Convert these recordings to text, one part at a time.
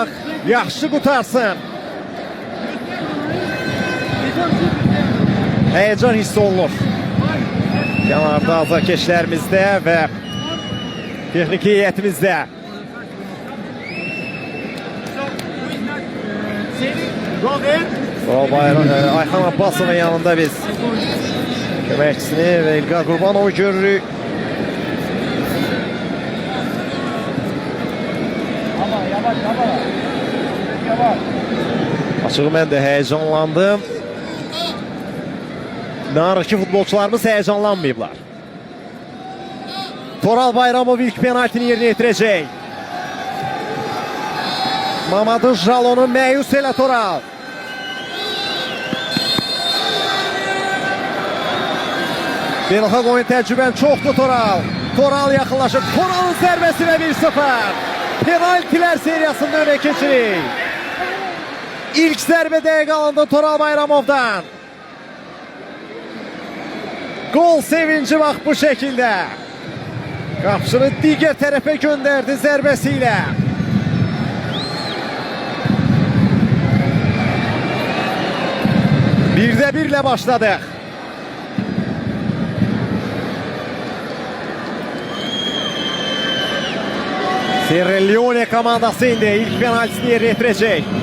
olacaq. Yaxşı qutarsın. Heyecan hiss olunur. Kənarda azarkeşlərimizdə və texniki heyətimizdə. Ayxan Abbasovun yanında biz köməkçisini və İlqar Qurbanovu görürük. Açığı mən də heyecanlandım. İnanırıq ki, futbolçularımız heyecanlanmayıblar. Toral Bayramov ilk penaltini yerinə yetirəcək. Mamadou Jalon'u məyus elə Toral. Beynəlxalq oyun təcrübən çoxdur Toral. Toral yaxınlaşır. Toral'ın zərbəsi və 1-0. Penaltilər seriyasında önə keçirik. İlk zərbə dəqiqə alındı Toral Bayramov'dan. Gol sevinci bax bu şəkildə. Qapçını digər tərəfə göndərdi zərbəsiyle. Birdə birlə başladıq. Sierra Leone komandası indi ilk penaltisini yerinə yetirəcək.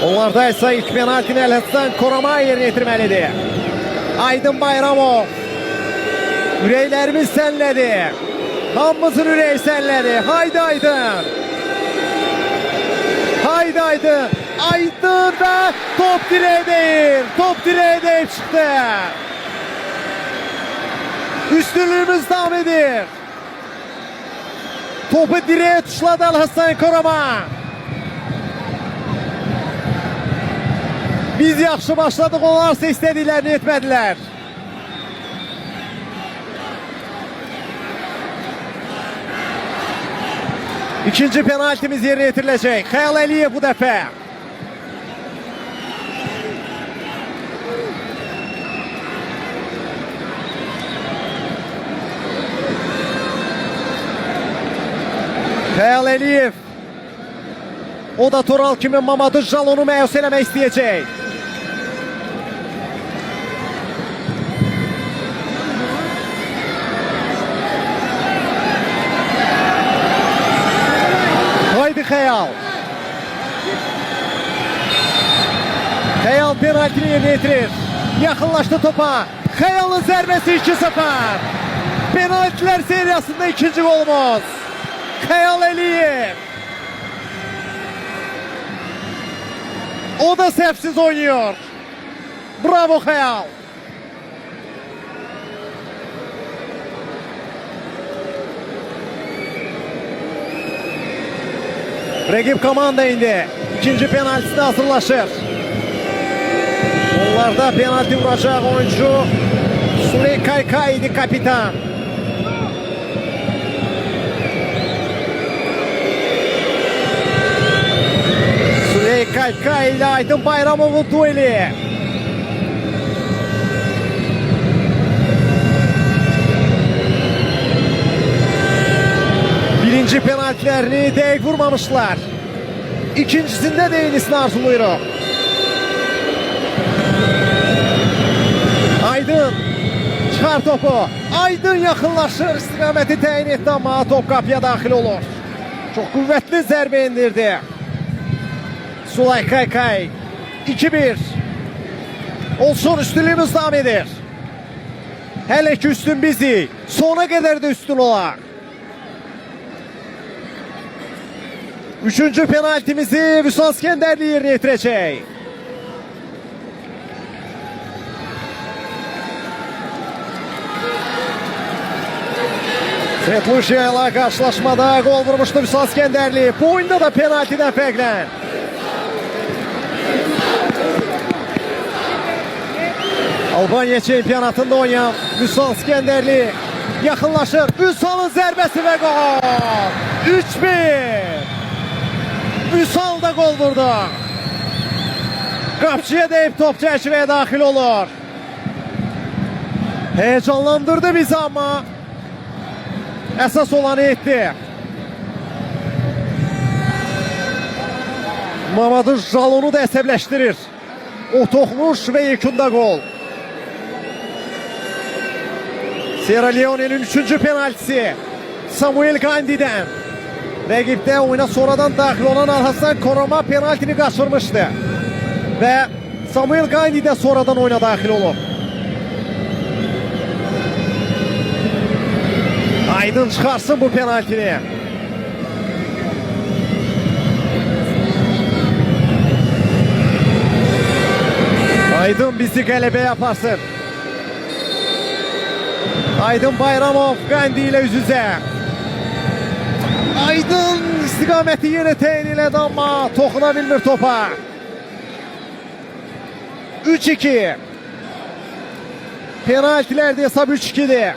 Onlarda ise ilk penaltini Elhassan Korama yerine yetirmelidir. Aydın Bayramov. Ürəklərimiz sənlədi. Hamımızın ürəyi sənlədi. Haydi Aydın. Haydi Aydın. Aydın və top direğe deyir. Top direğe deyip çıktı. Üstünlüğümüz devam edir. Topu direğe tuşladı Elhassan Korama. Biz yaxşı başladık, onlarsa istədiklərini etmədilər. İkinci penaltimiz yerinə yetiriləcək. Xəyal Əliyev bu dəfə. Xəyal Əliyev. O da Toral kimi Mamadou Jalon'u məyus eləmək istəyəcək. Xəyal. Xəyal penaltini yerinə yetirir. Yaxınlaşdı topa. Xəyalın zərbəsi 2-0. Penaltilər seriyasında ikinci golumuz. Xəyal Əliyev. O da səhvsiz oynuyor. Bravo Xəyal. Rəqib komanda indi ikinci penaltisine hazırlaşır. Onlarda penalti vuracaq oyuncu Suley Kaykay idi kapitan. Suley Kaykay ile Aydın Bayramov'un dueli. Birinci penaltilerini dəqiq vurmamışlar. İkincisinde de yenisini arzuluyuruq. Aydın çıxar topu. Aydın yaxınlaşır, istiqaməti təyin etdi ama top qapıya daxil olur. Çok qüvvətli zərbə indirdi. Suley Kaykay 2-1. Olsun, üstünlüğümüz devam edir. Hele ki üstün bizi. Sona kadar da üstün olaq. Üçüncü penaltimizi Vüsal İskenderli yerine yetirecek. Svetluşya ile karşılaşmada gol vurmuştu Vüsal İskenderli. Bu oyunda da penaltiden fərqlən. Albanya çempionatında oynayan Vüsal İskenderli yaxınlaşır. Vüsal'ın zərbəsi və gol. 3-1. Vüsal da gol vurdu. Qapçıya deyip top çərçivəyə daxil olur. Heyecanlandırdı bizi ama əsas olanı etdi. Mamadou Jalonu da əsəbləşdirir. O toxunuş və yekunda gol. Sierra Leone'nin 3-cü penaltisi Samuel Gandi'den. Rəqibdə oyuna sonradan daxil olan Alhassan Koroma penaltini qaçırmışdı. Və Samuel Gandi də sonradan oyuna daxil olub. Aydın çıxarsın bu penaltini. Aydın bizi qələbə yaparsın. Aydın Bayramov Gandi ilə üz-üzə. Aydın istiqaməti yenə təyin elədi, amma toxuna bilmir topa. 3-2. Penaltilərdə hesab 3-2'dir.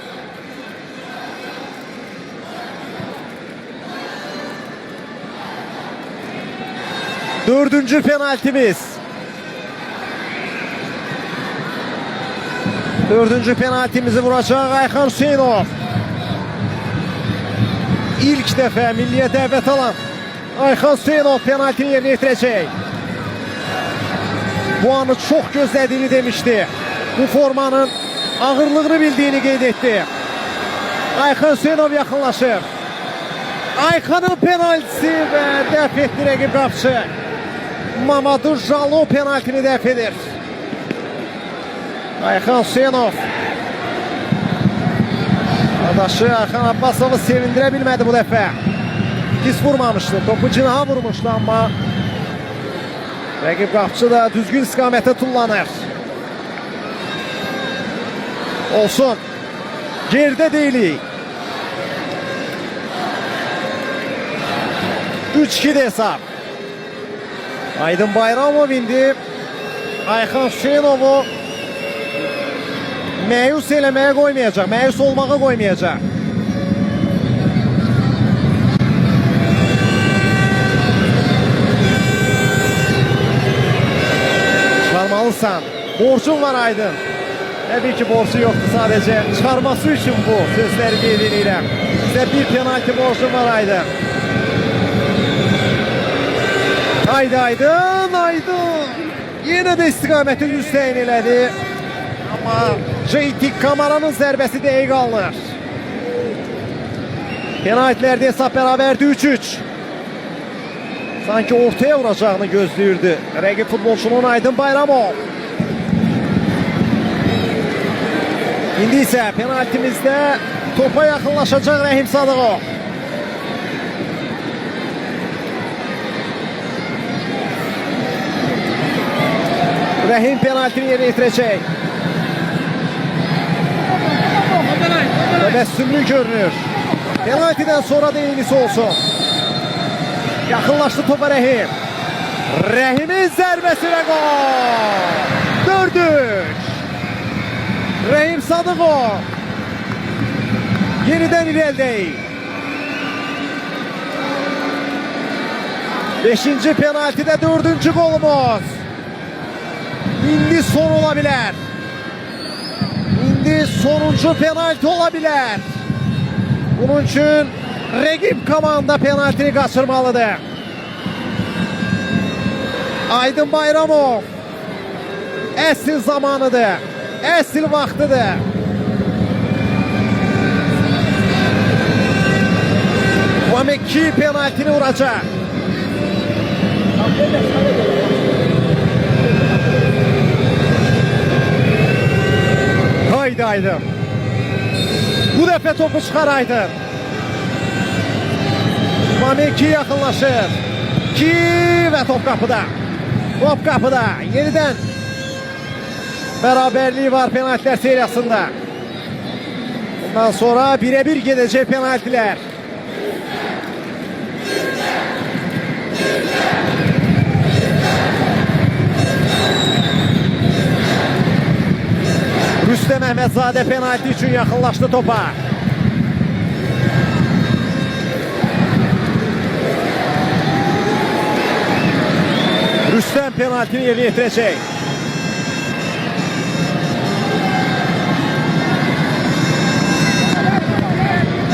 Dördüncü penaltimiz. Dördüncü penaltimizi vuracaq Ayxan Hüseynov. İlk dəfə milliyə dəvət alan Ayxan Hüseynov penaltini yerinə yetirəcək. Bu anı çox gözlədiyini demişdi. Bu formanın ağırlığını bildiğini qeyd etdi. Ayxan Hüseynov yaxınlaşır. Ayxanın penaltisi və dəf etdi rəqib qapıcı. Mamadou Jalon penaltini dəf edir. Ayxan Hüseynov. Adaşı Ayxan Abbasovu sevindirə bilmədi bu dəfə. Pis vurmamışdı. Topu cinaha vurmuşdu, amma rəqib qapıcı da düzgün istiqamətə tullanır. Olsun. Geride deyilik. 3-2'de hesap. Aydın Bayramov indi. Ayxan Hüseynov'u məyus eləməyə qoymayacaq. Məyus olmağa qoymayacaq. Çıxarmalısan. Borcun var Aydın. Təbii ki borcu yoxdur, sadəcə çıxarması üçün bu sözləri qeyd edirəm. Bizə bir penalti borcun var Aydın. Haydi Aydın, Aydın. Yenə də istiqaməti düz təyin elədi. Amma JT Kamaranın zərbəsi dəqiq alınır. Penaltilərdə hesab bərabərdir 3-3. Sanki ortaya vuracağını gözləyirdi rəqib futbolçunun Aydın Bayramov. İndi isə penaltimizdə topa yaxınlaşacaq Rəhim Sadıqov. Rəhim penaltini yerinə yetirəcək. Təbəssümlü görünür. Penaltiden sonra da yenisi olsun. Yaxınlaşdı topa Rəhim. Rəhimin zərbəsi və gol. 4-3. Rəhim Sadıqov. Yeniden irəlidəyik. 5-ci penaltidə 4-cü golumuz. İndi son ola bilər. İndi sonuncu penalti ola bilər. Bunun üçün rəqib komanda penaltini qaçırmalıdır. Aydın Bayramov. Əsl zamanıdır. Əsl vaxtıdır. Vameki penaltini vuracaq. Haydi Aydın. Bu dəfə topu çıxar Aydın. Vameki yaxınlaşır. Ki və top qapıda. Top qapıda. Yenidən beraberliği var penaltiler seriyasında. Bundan sonra birebir gidecek penaltiler. Rüstem Mehmetzade penalti için yakınlaştı topa. Rüstem penaltini yerine getirecek.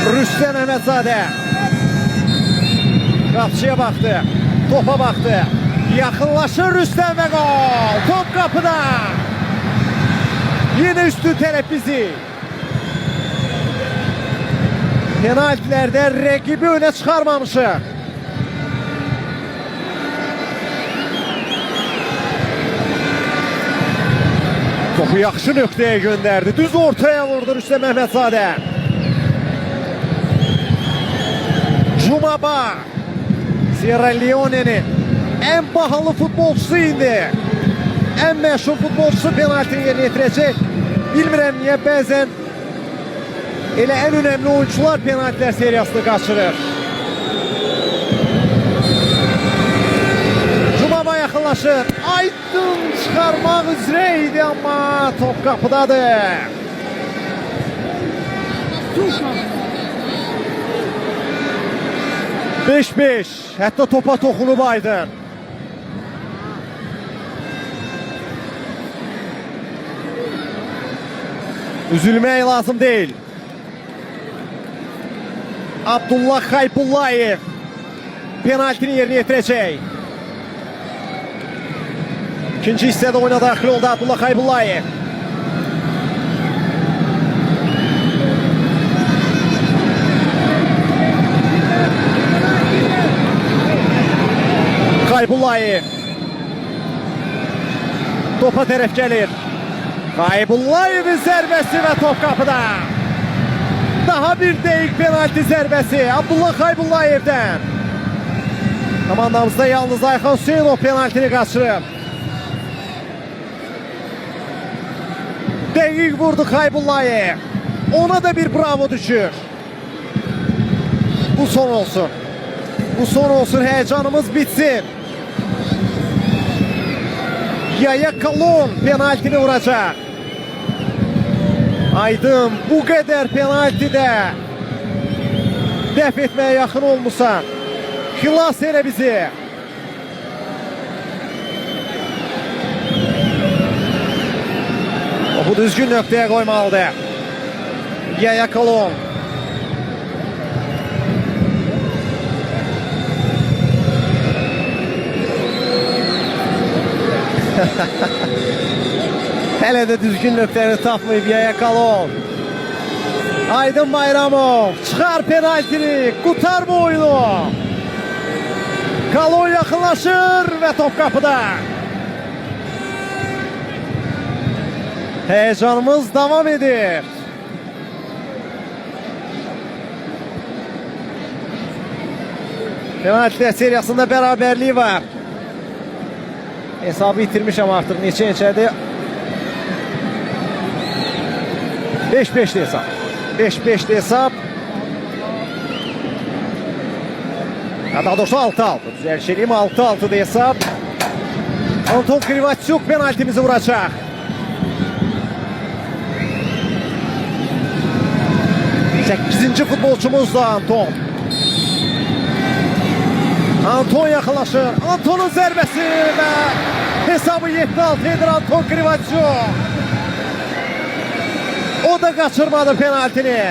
Rüstem Mehmetzade. Qapçıya baktı. Topa baktı. Yaxınlaşır Rüstəm və gol. Top qapıda. Yine üstün tərəf bizi. Penaltilerde rakibi öne çıkarmamışıq. Topu yaxşı nöqtəyə gönderdi. Düz ortaya vurdu Rüstəm Məhmədzadə. Cumaba. Sierra Leone'nin en pahalı futbolcusu indi. En meşhur futbolcusu penaltini yerine yetirecek. Bilmirəm niye bazen elə en önemli oyuncular penaltiler seriyasını kaçırır. Cumaba yaxınlaşır. Aydın çıxarmaq üzreydi ama top qapıdadır. Beş. Hətta topa toxunub Aydın. Üzülmək lazım değil. Abdullah Xaybullayev penaltini yerine yetirecek. İkinci hissədə oyuna daxil oldu Abdullah Xaybullayev. Xaybullayev topa tərəf gəlir. Xaybullayevin zərbəsi və top qapıda. Daha bir dəqiq penalti zərbəsi Abdullah Xaybullayevdən. Komandamızda yalnız Ayxan Hüseynov penaltini qaçırıb. Dəqiq vurdu Xaybullayev. Ona da bir bravo düşür. Bu son olsun. Bu son olsun, heyecanımız bitsin. Yaya Kalon penaltini vuracak. Aydın bu qədər penaltide dəf etməyə yaxın olmuşsan. Xilas elə bizi. Bu düzgün nöqtəyə qoymalıdır. Yaya Kalon. Hələ də düzgün nöqtəni tapmayıb Yaya Kalon. Aydın Bayramov çıxar penaltini, qutarma oyunu. Kalon yaxınlaşır və top qapıda. Heyecanımız devam edir. Penaltiler seriyasında beraberliği var. Hesabı itirmişəm artıq neçə-neçədir. 5-5'li hesap. 5-5'li hesap. Daha doğrusu 6-6. Düzelşeliyim, 6-6'da hesap. Anton Krivaçuk penaltimizi vuracak. Sekizinci futbolcumuz da Anton. Anton yaxınlaşır. Anton'un zərbəsi və hesabı 7-6 edir Anton Krivaçuk. O da kaçırmadı penaltini.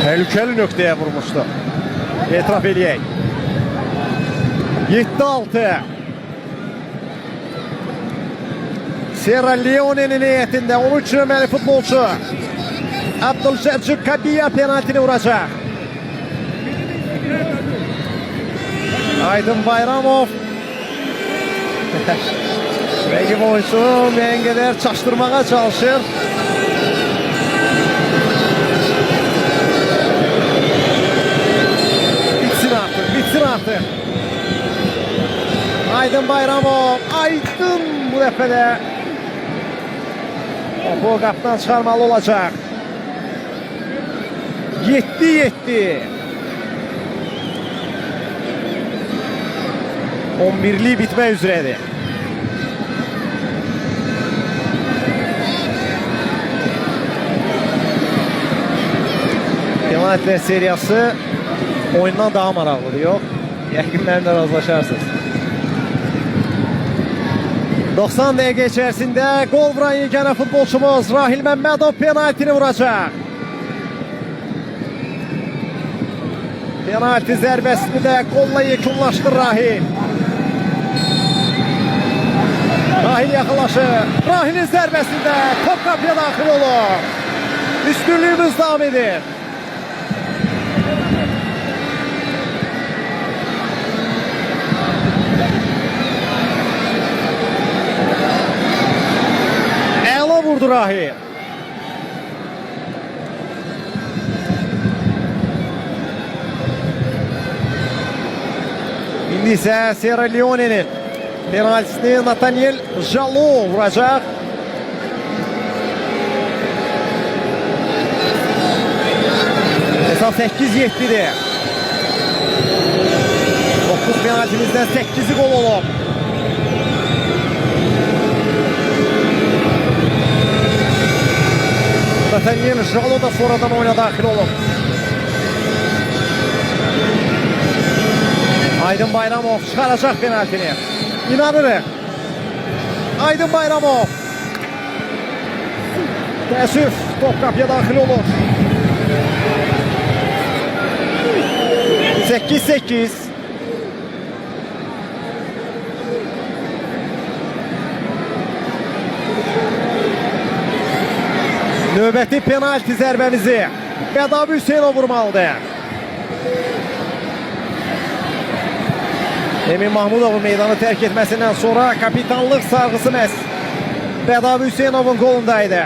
Tehlikeli nöqtəyə vurmuştu. Etiraf eləyək. 7-6. Sierra Leone'nin heyətində 13 nömrəli futbolcu Abdülcəbcik Kabiya penaltini vuracaq. Aydın Bayramov Rəqib oyunçunu müəyyən qədər çaşdırmağa çalışır. Bitsin artıq. Aydın Bayramov, Aydın bu dəfə də topu qapıdan çıxarmalı olacaq. 7-7. 11'liği bitmək üzrədir. Penaltiler seriyası oyundan daha maraqlıdır, yox? Yəqin mənimlə razılaşarsınız. 90 dəqiqə içərisində gol vuran yeganə futbolçumuz Rahil Məmmədov penaltini vuracaq. Penalti zərbəsini də qolla yekunlaşdır Rahil. Rahil yaxınlaşır. Rahilin zərbəsində top qapıya daxil olur. Üstünlüyümüz davam edir. Əla vurdu Rahil. İndi isə Sierra Leone'nin penaltisini Nathaniel Jalou vuracaq. Hesab 8-7'dir. 9 penaltimizden 8'i gol olub. Nathaniel Jalou da sonradan oyuna daxil olub. Aydın Bayramov çıxaracaq penaltini. İnanırıq. Aydın Bayramov. Təəssüf, top qapıya daxil olur. 8-8. Növbəti penalti zərbəmizi Bədavi Hüseynov vurmalıdır. Emin Mahmudovun meydanı tərk etməsindən sonra kapitanlıq sarğısı məhz Bədavi Hüseynovun qolundaydı.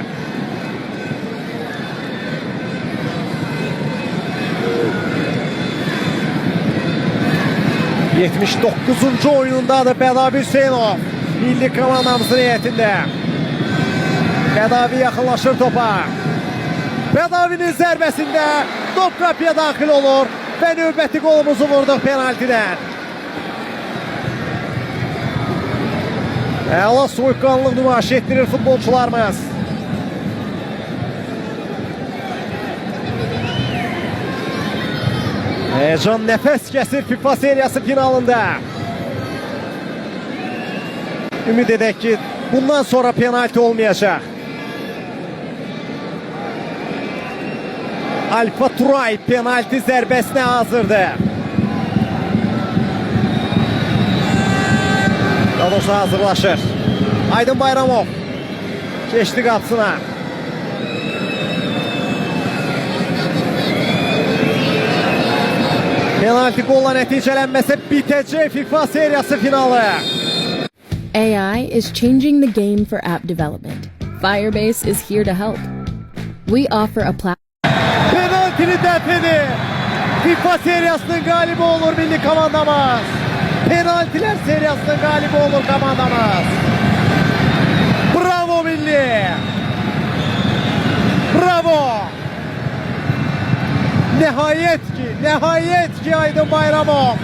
...79. oyunundadır Bədavi Hüseynov. Milli komandamızın heyətində. Bədavi yaxınlaşır topa. Bədavinin zərbəsində top qapıya daxil olur və növbəti qolumuzu vurduq penaltidən. Əla soyuqqanlıq nümayiş etdirir futbolçularımız. Heyecan nəfəs kəsir FIFA seriyası finalında. Ümid edək ki, bundan sonra penalti olmayacaq. Alfa Turay penalti zərbəsinə hazırdır. Dadosu hazırlaşır. Aydın Bayramov geçti qapısına. Penalti qolla nəticələnməsə bitəcək FIFA seriyası finalı. AI is changing the game for app development. Firebase is here to help. We offer a platform. Penaltini dəf edir. FIFA seriyasının qalibi olur milli komandamız. Penaltiler seriyasının qalibi olur komandamız. Bravo milli. Bravo. Nəhayət ki Aydın Bayramov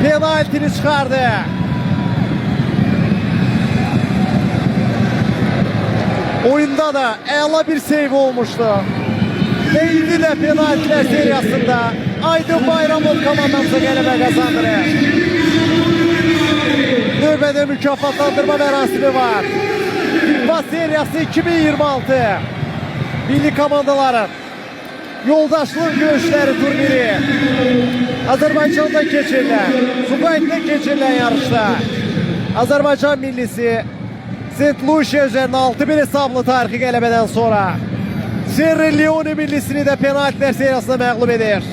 penaltini çıxardı. Oyunda da əla bir seyv olmuşdu. Ve indi də penaltiler seriyasında Aydın Bayramov komandamıza qələbə qazandırır. Növbədə mükafatlandırma mərasimi var. FIFA seriyası 2026. Milli komandaların yoldaşlıq görüşləri turniri. Azərbaycanda keçirilən, Sumqayıtda keçirilən yarışda Azərbaycan millisi St. Lucia üzərində 6-1 hesablı tarixi qələbədən sonra Sierra Leone millisini də penaltiler seriyasında məğlub edir.